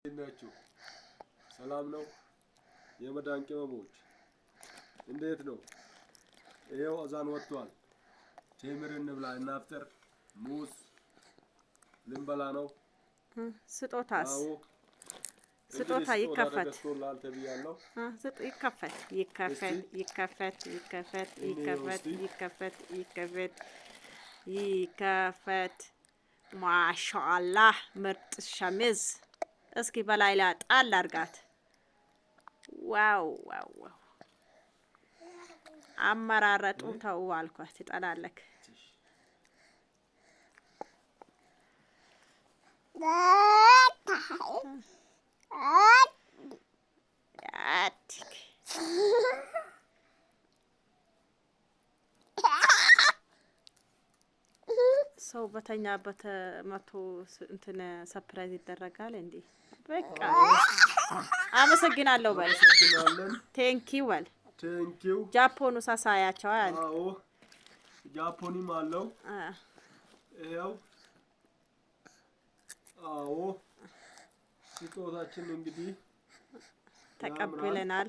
ናችሁ ሰላም ነው የመዳን ቅመሞች እንዴት ነው ይሄው አዛን ወጥቷል ቴምር እንብላ እናፍጥር ሙዝ ልንበላ ነው ስጦታ ይከፈት ይከፈት ማሻአላህ ምርጥ ሸሚዝ እስኪ በላይ ላይ ጣል አርጋት ዋው አመራረጡ ተው አልኳት ይጣላለክ ሰው በተኛበት መቶ እንትን ሰርፕራይዝ ይደረጋል እንዴ በቃ አመሰግናለሁ በል ቴንኪው በል ቴንኪው ጃፖኑ ሳሳያቸው አለ አዎ ጃፖኒም አለው ይሄው አዎ ስጦታችን እንግዲህ ተቀብለናል